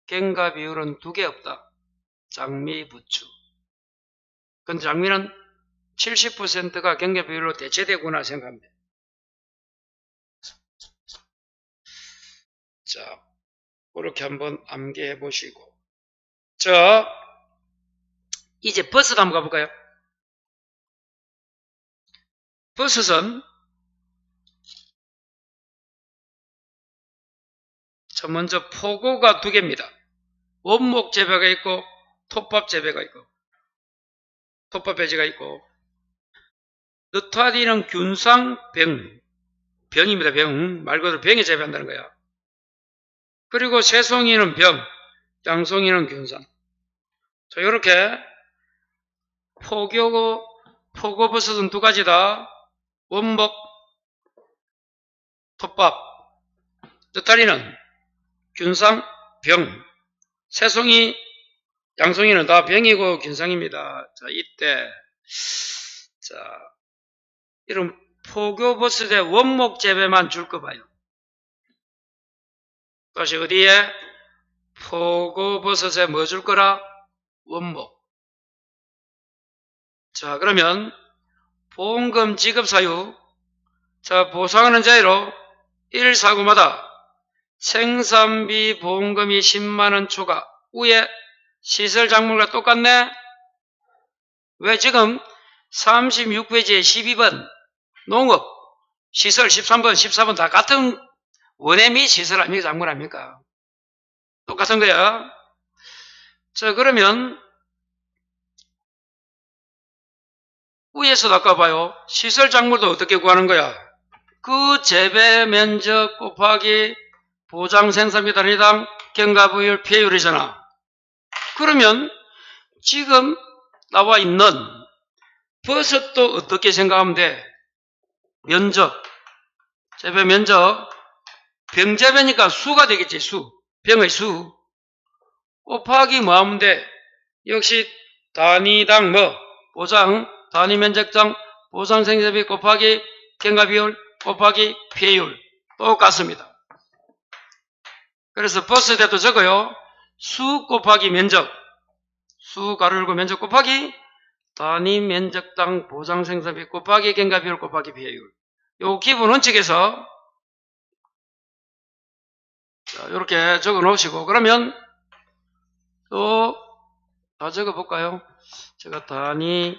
경과 비율은 두 개 없다. 장미, 부추. 근데 장미는 70%가 경과 비율로 대체되구나 생각합니다. 자, 그렇게 한번 암기해 보시고. 자, 이제 버섯 한번 가볼까요? 버섯은 자, 먼저 포고가 두 개입니다. 원목 재배가 있고 톱밥 재배가 있고 톱밥 배지가 있고 느타리는 균상 병입니다. 병. 말 그대로 병에 재배한다는 거야. 그리고 새송이는 병, 양송이는 균상. 자, 요렇게 포고버섯은 두 가지다. 원목, 톱밥. 느타리는 균상, 병. 새송이, 양송이는 다 병이고 균상입니다. 자, 이때 자, 이런 포교버섯의 원목 재배만 줄 거 봐요. 다시 어디에? 포고버섯에 뭐 줄 거라? 원목. 자, 그러면 보험금 지급 사유. 자, 보상하는 자유로 1사고마다 생산비 보험금이 10만원 초과. 위에 시설 작물과 똑같네? 왜 지금 36페이지에 12번 농업, 시설 13번, 14번 다 같은 원예 및 시설 아닙니까? 작물 아닙니까? 똑같은 거야. 자, 그러면 위에서도 아까 봐요. 시설 작물도 어떻게 구하는 거야? 그 재배 면적 곱하기 보장 생산비 단위당 경과비율 피해율이잖아. 그러면 지금 나와 있는 버섯도 어떻게 생각하면 돼? 면적, 재배 면적, 병재배니까 수가 되겠지, 수. 병의 수. 곱하기 뭐 하면 돼? 역시 단위당 뭐? 보장, 단위 면적당 보상 생산비 곱하기 경과비율 곱하기 피해율. 똑같습니다. 그래서 버섯에도 적어요. 수 곱하기 면적. 수 가로 열고 면적 곱하기 단위 면적당 보상 생산비 곱하기 경과비율 곱하기 피해율. 요 기본 원칙에서 자, 이렇게 적어 놓으시고 그러면 또 다 적어 볼까요? 제가 단위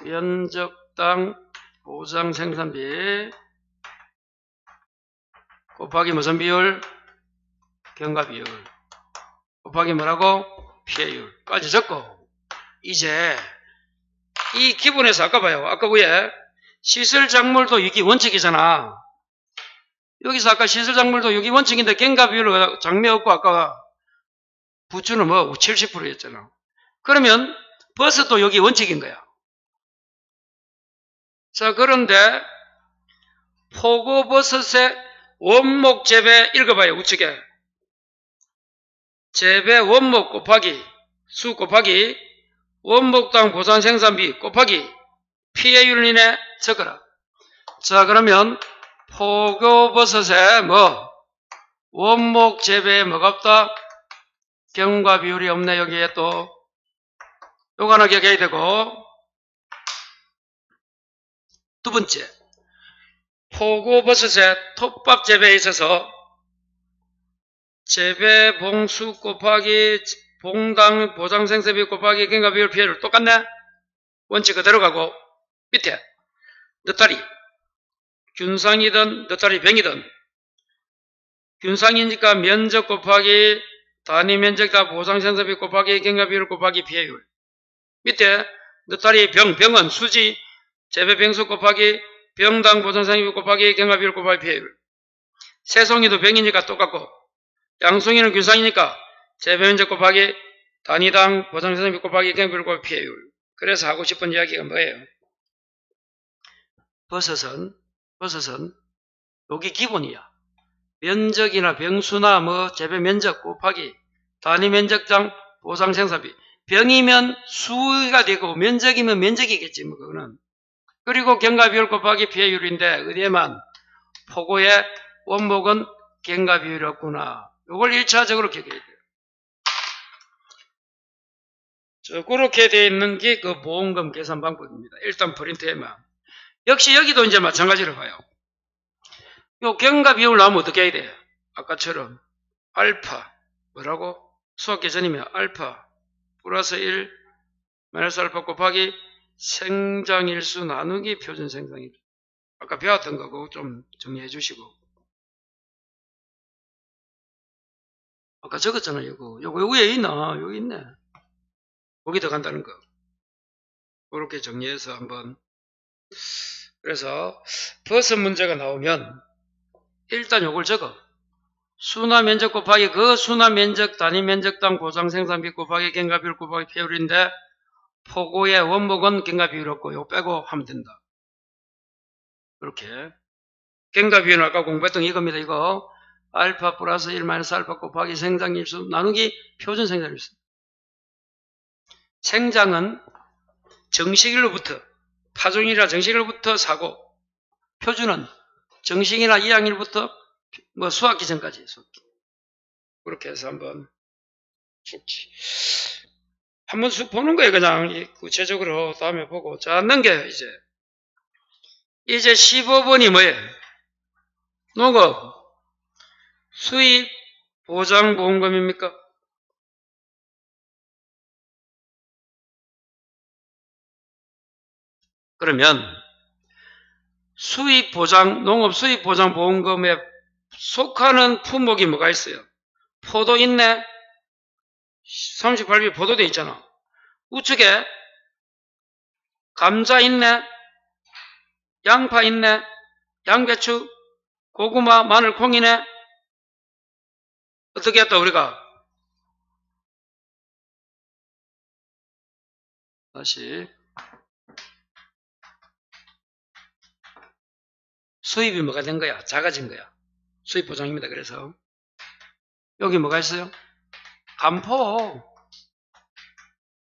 면적당 보상 생산비 곱하기 무슨 비율? 경과비율 곱하기 뭐라고? 피해율까지 적고 이제 이 기본에서 아까 봐요. 아까 위에 시설 작물도 유기 원칙이잖아. 여기서 아까 시설 작물도 유기 원칙인데 경과비율로 장미 없고 아까 부추는 뭐 70%였잖아. 그러면 버섯도 여기 원칙인 거야. 자, 그런데 포고버섯의 원목 재배 읽어봐요. 우측에 재배 원목 곱하기 수 곱하기 원목당 보상 생산비 곱하기 피해율 이내 적어라. 자, 그러면 포고버섯에 뭐 원목 재배에 뭐가 없다? 경과 비율이 없네. 여기에 또 요거 하나 기억해야 되고, 두 번째, 포고버섯의 톱밥 재배에 있어서 재배 봉수 곱하기 봉당 보장생산비 곱하기 경과 비율 피해율 똑같네. 원칙 그대로 가고, 밑에 느타리 균상이든 느타리 병이든 균상이니까 면적 곱하기 단위 면적당 보장생산비 곱하기 경과 비율 곱하기 피해율. 밑에 느타리 병은 수지 재배 병수 곱하기 병당 보장생산비 곱하기 경과 비율 곱하기 피해율. 새송이도 병이니까 똑같고, 양송이는 균상이니까 재배 면적 곱하기 단위당 보장생산비 곱하기 경과 비율 곱하기 피해율. 그래서 하고 싶은 이야기가 뭐예요? 버섯은 여기 기본이야. 면적이나 병수나 뭐 재배 면적 곱하기 단위 면적당 보상생산비. 병이면 수가 되고 면적이면 면적이겠지 뭐 그거는. 그리고 경과 비율 곱하기 피해율인데 어디에만 포고의 원목은 경과 비율이 없구나. 이걸 1차적으로 기억해야 돼요. 그렇게 되어 있는 게 그 보험금 계산 방법입니다. 일단 프린트에만. 역시 여기도 이제 마찬가지로 봐요. 요 경과 비율 나오면 어떻게 해야 돼? 아까처럼 알파 뭐라고? 수학 계산이면 알파 플러스 1 마이너스 알파 곱하기 생장일수 나누기 표준 생장일수. 아까 배웠던 거고 좀 정리해 주시고. 아까 적었잖아요. 요거 위에 있나? 여기 있네. 거기 들어간다는 거. 그렇게 정리해서 한번. 그래서 버섯 문제가 나오면 일단 요걸 적어. 수나 면적 곱하기 그 수나 면적 단위 면적당 보상 생산비 곱하기 경과 비율 곱하기 피해율인데 포고의 원목은 경과 비율 없고 요 빼고 하면 된다. 이렇게 경과 비율은 아까 공부했던 이겁니다. 이거 알파 플러스 1 마이너스 알파 곱하기 생장일수 나누기 표준 생장일수. 생장은 정식일로부터 파종이라 정식일로부터 사고, 표준은 정식이나 이항일부터 뭐 수학기 전까지 수학기. 그렇게 해서 한번 쑥 보는 거예요. 그냥 구체적으로 다음에 보고. 자, 넘겨요. 이제 15번이 뭐예요? 농업 수입 보장 보험금입니까? 그러면 수입 보장, 농업 수입 보장 보험금에 속하는 품목이 뭐가 있어요? 포도 있네? 38비 포도돼 있잖아. 우측에 감자 있네? 양파 있네? 양배추, 고구마, 마늘, 콩이네? 어떻게 했다 우리가? 다시 수입이 뭐가 된 거야? 작아진 거야. 수입 보장입니다. 그래서 여기 뭐가 있어요? 감포,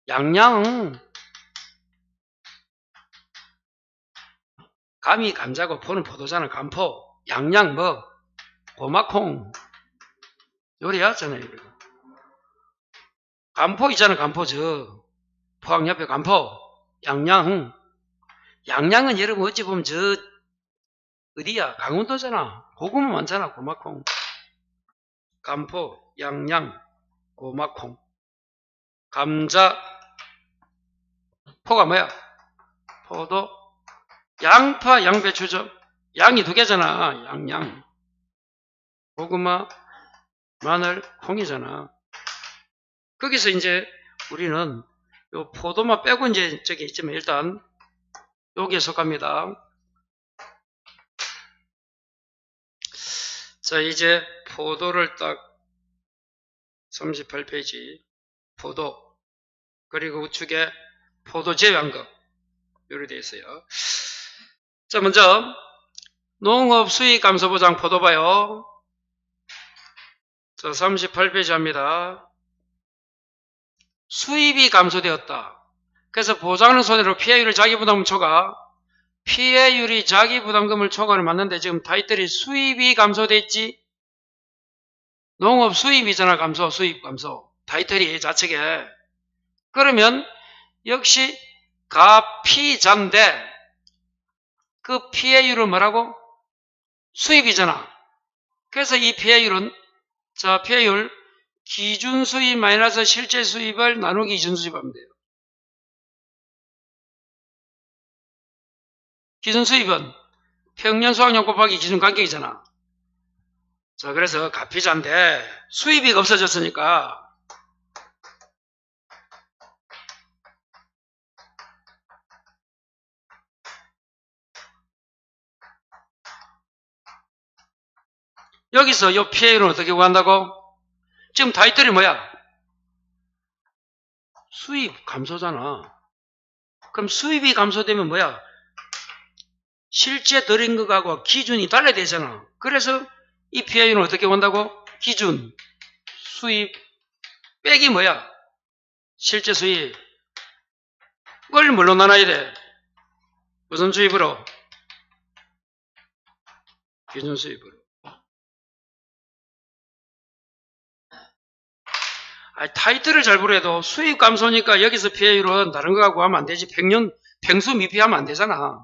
양양, 감이 감자고 포는 포도잖아. 감포, 양양 뭐 고마콩 요리였잖아요. 감포 있잖아. 감포 포항 옆에 감포, 양양. 양양은 여러분 어찌 보면 어디야? 강원도잖아. 고구마 많잖아. 고마콩. 감포, 양양, 고마콩. 감자, 포가 뭐야? 포도, 양파, 양배추죠. 양이 두 개잖아. 양양. 고구마, 마늘, 콩이잖아. 거기서 이제 우리는 요 포도만 빼고 이제 저기 있지만 일단 여기에 속합니다. 자, 이제 포도를 딱 38페이지 포도 그리고 우측에 포도 제외한 거 요리 되어 있어요. 자, 먼저 농업 수익 감소 보장 포도 봐요. 자, 38페이지 합니다. 수입이 감소되었다. 그래서 보장하는 손해로 피해율을 자기부담금 초과, 피해율이 자기부담금을 초과를 맞는데 지금 타이틀이 수입이 감소됐지? 농업 수입이잖아. 감소, 수입 감소. 타이틀이 좌측에. 그러면 역시 가피자인데 그 피해율은 뭐라고? 수입이잖아. 그래서 이 피해율은, 자, 피해율 기준 수입 마이너스 실제 수입을 나누기 기준 수입하면 돼요. 기준 수입은 평년 수확량 곱하기 기준 간격이잖아. 자, 그래서 가피자인데 수입이 없어졌으니까 여기서 이 피해율은 어떻게 구한다고? 지금 타이틀이 뭐야? 수입 감소잖아. 그럼 수입이 감소되면 뭐야? 실제 들인 것하고 기준이 달라야 되잖아. 그래서 이 피해율은 어떻게 구한다고? 기준 수입 빼기 뭐야? 실제 수입. 그걸 뭘로 나눠야 돼? 무슨 수입으로? 기준 수입으로. 타이틀을 잘 보래도 수입 감소니까 여기서 피해율은 다른 거하고 하면 안 되지. 평수 미피하면 안 되잖아.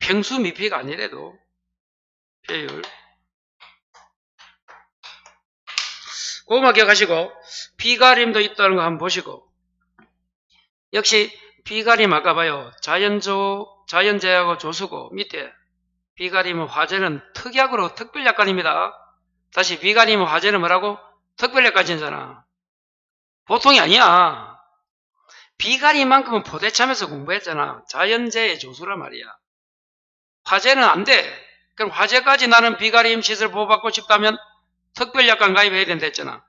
평수 미피가 아니래도 피해율. 그거만 기억하시고 비가림도 있다는 거 한번 보시고, 역시 비가림 아까 봐요. 자연재하고 조수고 밑에 비가림은 화재는 특약으로 특별약관입니다. 다시 비가림은 화재는 뭐라고? 특별약관이잖아. 보통이 아니야. 비가림만큼은 포대참에서 공부했잖아. 자연재해 조수란 말이야. 화재는 안 돼. 그럼 화재까지 나는 비가림 시설 보호받고 싶다면 특별약관 가입해야 된다 했잖아.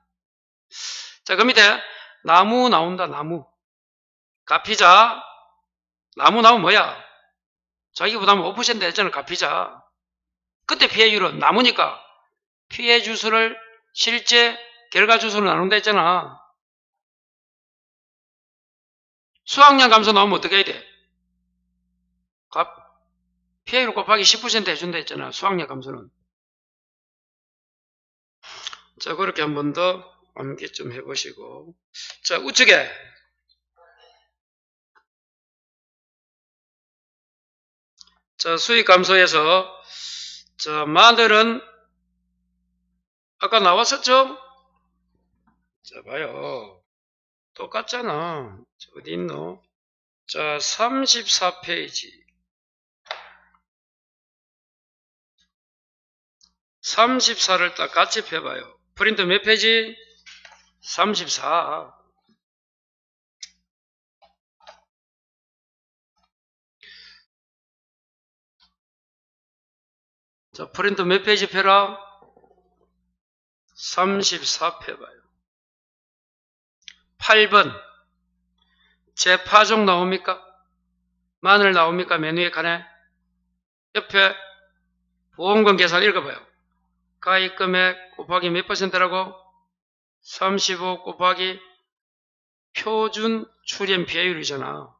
자, 그 밑에 나무 나온다. 나무. 가피자. 나무 나오면 뭐야? 자기 부담은 5% 했잖아. 가피자. 그때 피해율은 나무니까 피해 주수를 실제 결과 주수로 나눈다 했잖아. 수확량 감소 나오면 어떻게 해야 돼? 피해율 곱하기 10% 해준다 했잖아. 수확량 감소는. 자, 그렇게 한 번 더 암기 좀 해보시고. 자, 우측에. 자, 수익 감소에서, 자, 마늘은 아까 나왔었죠? 자, 봐요. 똑같잖아. 자, 어디 있노? 자, 34페이지. 34를 딱 같이 펴봐요. 프린트 몇 페이지? 34. 자, 프린트 몇 페이지 펴라? 34 펴봐요. 8번. 재파종 나옵니까? 마늘 나옵니까? 맨 위에 칸에. 옆에 보험금 계산 읽어봐요. 가입금액 곱하기 몇 %라고? 35 곱하기 표준 출연 비율이잖아.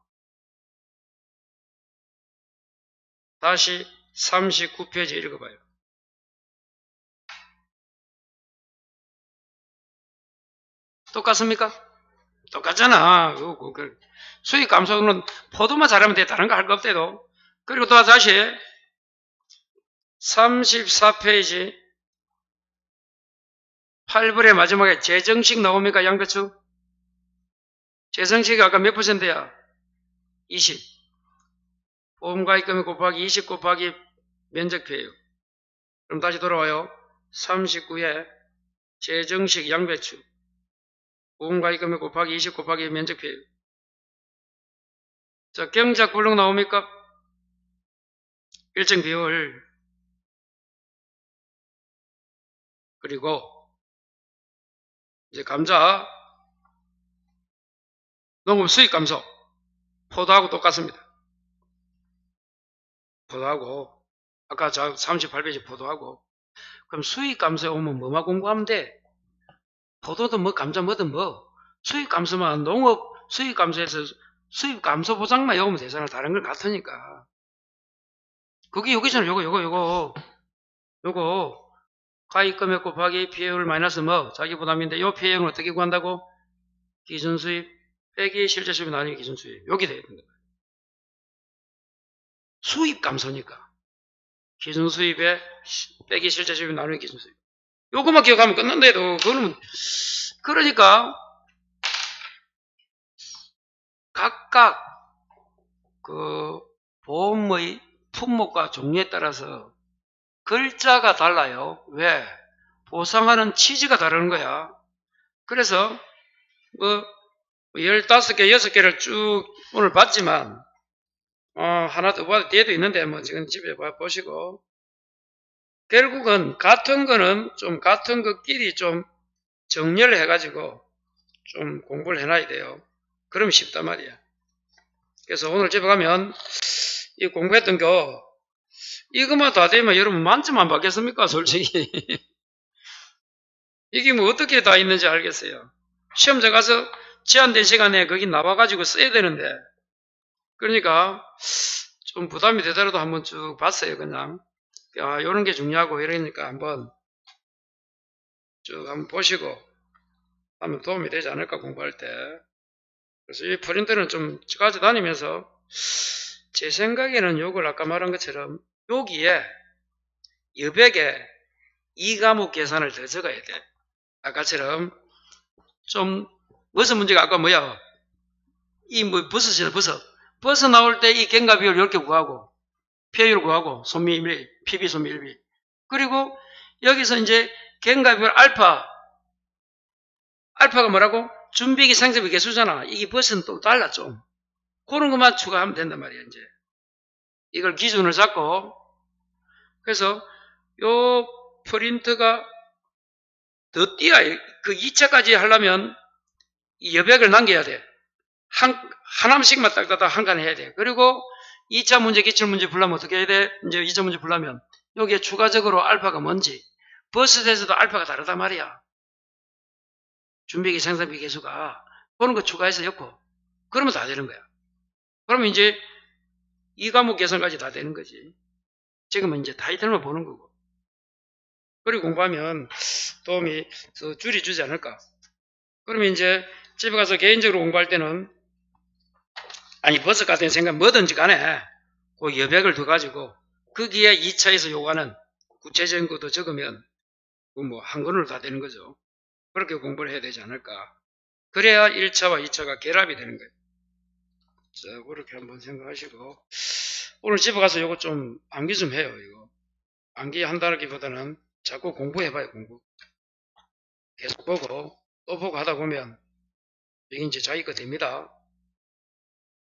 다시 39페이지 읽어봐요. 똑같습니까? 똑같잖아. 수익 감소는 포도만 잘하면 돼. 다른 거 할 거 없대도. 그리고 또 다시 34페이지 8번의 마지막에 재정식 나옵니까? 양배추? 재정식이 아까 몇 %야? 20. 보험가입금액 곱하기 20 곱하기 면적비예요. 그럼 다시 돌아와요. 39에 재정식 양배추. 보험가입금액 곱하기 20 곱하기 면적비예요. 자, 경작 불능 나옵니까? 일정 비율. 그리고 이제 감자 농업 수익 감소. 포도하고 똑같습니다. 포도하고 아까 38페이지 포도하고. 그럼 수익 감소에 오면 뭐만 공부하면 돼? 포도든 뭐 감자 뭐든 뭐 수익 감소만 농업 수익 감소에서 수익 감소 보장만 외우면 되잖아. 다른 건 같으니까. 그게 여기잖아. 요거 가입금액 곱하기 피해율 마이너스 뭐 자기 부담인데 요 피해율은 어떻게 구한다고? 기준수입 빼기 실제 수입 나누기 기준수입. 여기 돼야 된다. 수입 감소니까 기준수입에 빼기 실제 수입 나누기 기준수입. 요것만 기억하면 끝난데도 그거는 그러니까 각각 그 보험의 품목과 종류에 따라서 글자가 달라요. 왜? 보상하는 취지가 다르는 거야. 그래서 뭐 15개, 6개를 쭉 오늘 봤지만 하나 더 봐도 뒤에도 있는데 뭐 지금 집에 보시고 결국은 같은 거는 좀 같은 것끼리 좀 정렬을 해가지고 좀 공부를 해놔야 돼요. 그러면 쉽단 말이야. 그래서 오늘 집에 가면 이 공부했던 거 이것만 다 되면 여러분 만점 안 받겠습니까? 솔직히 이게 뭐 어떻게 다 있는지 알겠어요. 시험장 가서 제한된 시간에 거기 나와가지고 써야 되는데 그러니까 좀 부담이 되더라도 한번 쭉 봤어요. 그냥 요런 게 중요하고 이러니까 한번 쭉 한번 보시고 하면 도움이 되지 않을까 공부할 때. 그래서 이 프린트는 좀 가져다니면서 제 생각에는 요걸 아까 말한 것처럼 여기에 여백에 이 과목 계산을 더 적어야 돼. 아까처럼 좀 무슨 문제가 아까 뭐야? 이 뭐 버섯이나 버섯 나올 때 이 갱가 비율 이렇게 구하고 피해율 구하고 손미 1비, PB 손미 1비. 그리고 여기서 이제 갱가 비율 알파가 뭐라고? 준비기 상세비 개수잖아. 이게 버섯은 또 달라 좀. 그런 것만 추가하면 된단 말이야 이제. 이걸 기준을 잡고 그래서 요 프린트가 더 띄야. 그 2차까지 하려면 이 여백을 남겨야 돼. 하나씩만 딱딱딱 한 칸 해야 돼. 그리고 2차 문제, 기출문제 풀려면 어떻게 해야 돼? 이제 2차 문제 풀려면 여기에 추가적으로 알파가 뭔지 버스에서도 알파가 다르단 말이야. 준비기 생산비 개수가 그런 거 추가해서 엮고 그러면 다 되는 거야. 그러면 이제 이 과목 계산까지 다 되는 거지. 지금은 이제 타이틀만 보는 거고. 그리고 공부하면 도움이 더 줄여주지 않을까. 그러면 이제 집에 가서 개인적으로 공부할 때는 아니 버섯 같은 생각 뭐든지 간에 그 여백을 둬가지고 거기에 2차에서 요구하는 구체적인 것도 적으면 뭐 한 권으로 다 되는 거죠. 그렇게 공부를 해야 되지 않을까. 그래야 1차와 2차가 결합이 되는 거예요. 자, 그렇게 한번 생각하시고 오늘 집에 가서 요거 좀 암기 좀 해요. 이거 암기한다기보다는 자꾸 공부해봐요. 공부 계속 보고 또 보고 하다 보면 이게 이제 자기 거 됩니다.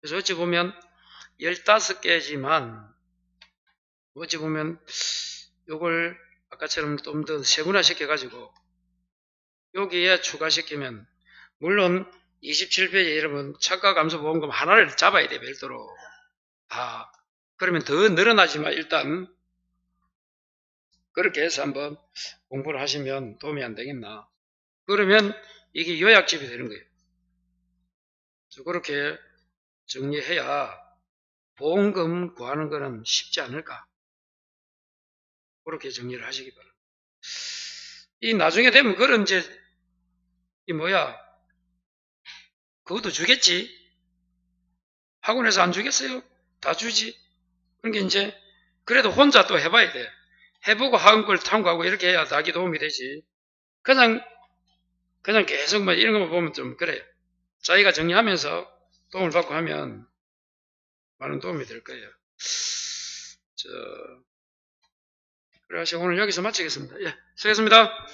그래서 어찌 보면 15개지만 어찌 보면 요걸 아까처럼 좀 더 세분화 시켜가지고 여기에 추가시키면 물론 27페이지 여러분 차가 감소 보험금 하나를 잡아야 돼. 별도로 다. 그러면 더 늘어나지만 일단 그렇게 해서 한번 공부를 하시면 도움이 안 되겠나. 그러면 이게 요약집이 되는 거예요. 그렇게 정리해야 보험금 구하는 거는 쉽지 않을까. 그렇게 정리를 하시기 바랍니다. 이 나중에 되면 그런 이제 이 뭐야 그것도 주겠지. 학원에서 안 주겠어요? 다 주지. 그러니까 이제 그래도 혼자 또 해봐야 돼. 해보고 학원 걸 탐구하고 이렇게 해야 자기 도움이 되지. 그냥 계속 뭐 이런 것만 보면 좀 그래요. 자기가 정리하면서 도움을 받고 하면 많은 도움이 될 거예요. 그래서 오늘 여기서 마치겠습니다. 예, 수고했습니다.